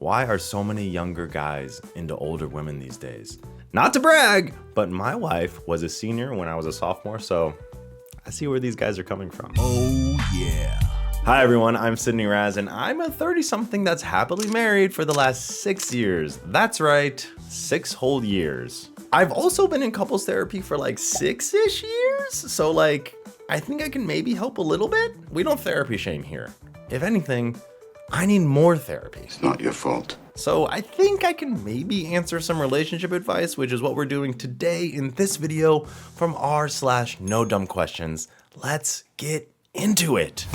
Why are so many younger guys into older women these days? Not to brag, but my wife was a senior when I was a sophomore, so I see where these guys are coming from. Oh yeah. Hi everyone, I'm sidneyraz, and I'm a 30-something that's happily married for the last 6 years. That's right, 6 whole years. I've also been in couples therapy for like 6-ish years, so like, I think I can maybe help a little bit. We don't therapy shame here. If anything, I need more therapy. It's not your fault. So I think I can maybe answer some relationship advice, which is what we're doing today in this video from r/no-dumb-questions. Let's get into it.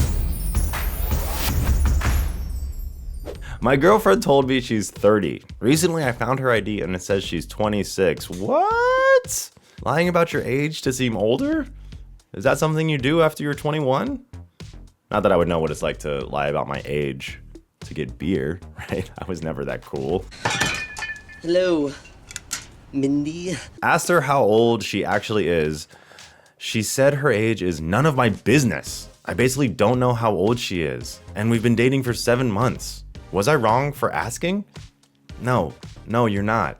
My girlfriend told me she's 30. Recently, I found her ID and it says she's 26. What? Lying about your age to seem older? Is that something you do after you're 21? Not that I would know what it's like to lie about my age to get beer, right? I was never that cool. Hello, Mindy. Asked her how old she actually is. She said her age is none of my business. I basically don't know how old she is. And we've been dating for 7 months. Was I wrong for asking? No, you're not.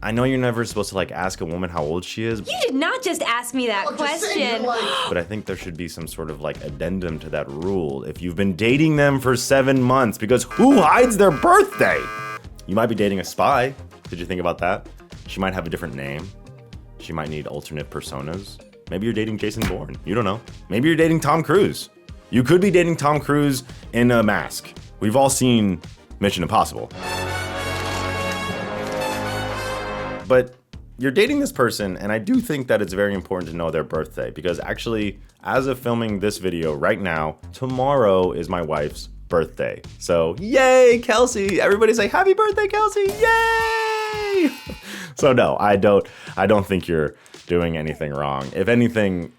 I know you're never supposed to like ask a woman how old she is. You did not just ask me that question. But I think there should be some sort of like addendum to that rule if you've been dating them for 7 months, because who hides their birthday? You might be dating a spy. Did you think about that? She might have a different name. She might need alternate personas. Maybe you're dating Jason Bourne. You don't know. Maybe you're dating Tom Cruise. You could be dating Tom Cruise in a mask. We've all seen Mission Impossible. But you're dating this person, and I do think that it's very important to know their birthday, because actually, as of filming this video right now, tomorrow is my wife's birthday. So yay, Kelsey! Everybody say happy birthday, Kelsey! Yay! So no, I don't think you're doing anything wrong. If anything,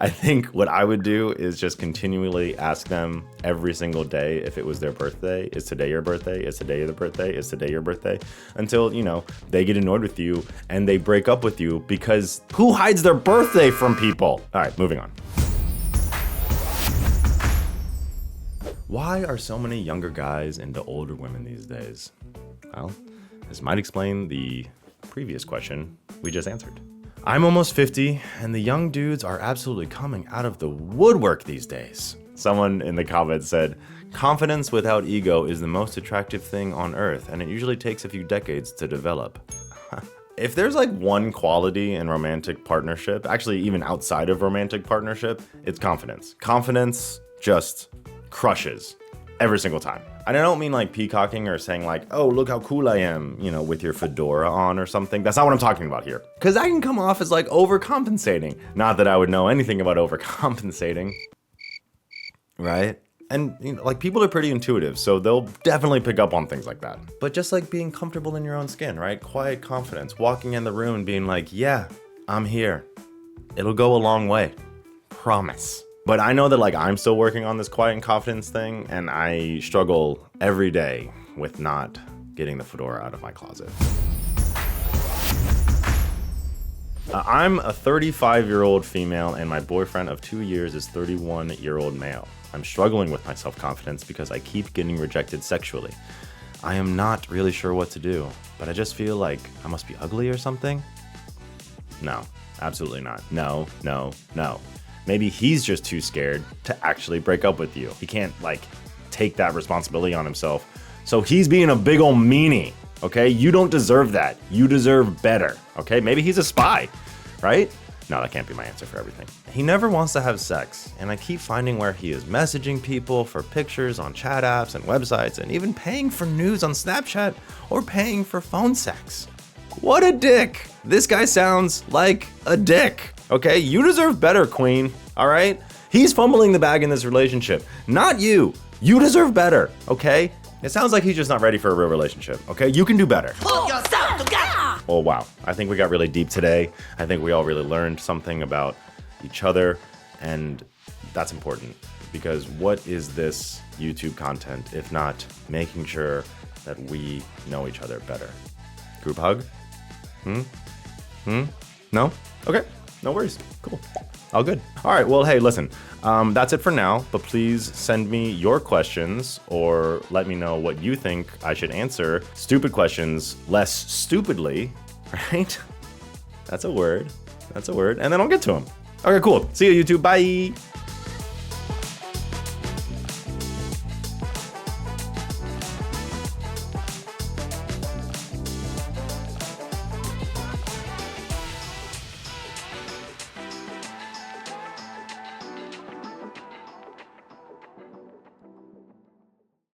I think what I would do is just continually ask them every single day if it was their birthday. Is today your birthday? Is today your birthday? Is today your birthday? Until, you know, they get annoyed with you and they break up with you, because who hides their birthday from people? All right, moving on. Why are so many younger guys into older women these days? Well, this might explain the previous question we just answered. I'm almost 50, and the young dudes are absolutely coming out of the woodwork these days. Someone in the comments said, confidence without ego is the most attractive thing on earth, and it usually takes a few decades to develop. If there's like one quality in romantic partnership, actually even outside of romantic partnership, it's confidence. Confidence just crushes every single time. And I don't mean like peacocking or saying like, oh, look how cool I am, you know, with your fedora on or something. That's not what I'm talking about here. Because that can come off as like overcompensating. Not that I would know anything about overcompensating, right? And you know, like people are pretty intuitive, so they'll definitely pick up on things like that. But just like being comfortable in your own skin, right? Quiet confidence, walking in the room and being like, yeah, I'm here. It'll go a long way, promise. But I know that like I'm still working on this quiet and confidence thing, and I struggle every day with not getting the fedora out of my closet. I'm a 35-year-old female, and my boyfriend of 2 years is 31-year-old male. I'm struggling with my self-confidence because I keep getting rejected sexually. I am not really sure what to do, but I just feel like I must be ugly or something. No, absolutely not. No. Maybe he's just too scared to actually break up with you. He can't like take that responsibility on himself. So he's being a big ol' meanie, okay? You don't deserve that. You deserve better, okay? Maybe he's a spy, right? No, that can't be my answer for everything. He never wants to have sex, and I keep finding where he is messaging people for pictures on chat apps and websites, and even paying for news on Snapchat or paying for phone sex. What a dick. This guy sounds like a dick. Okay, you deserve better, queen, all right? He's fumbling the bag in this relationship, not you. You deserve better, okay? It sounds like he's just not ready for a real relationship, okay? You can do better. Oh, wow. I think we got really deep today. I think we all really learned something about each other, and that's important, because what is this YouTube content if not making sure that we know each other better? Group hug? No? Okay. No worries. Cool. All good. All right, well, hey, listen, that's it for now, but please send me your questions or let me know what you think I should answer. Stupid questions less stupidly, right? That's a word. And then I'll get to them. Okay, cool. See you, YouTube. Bye.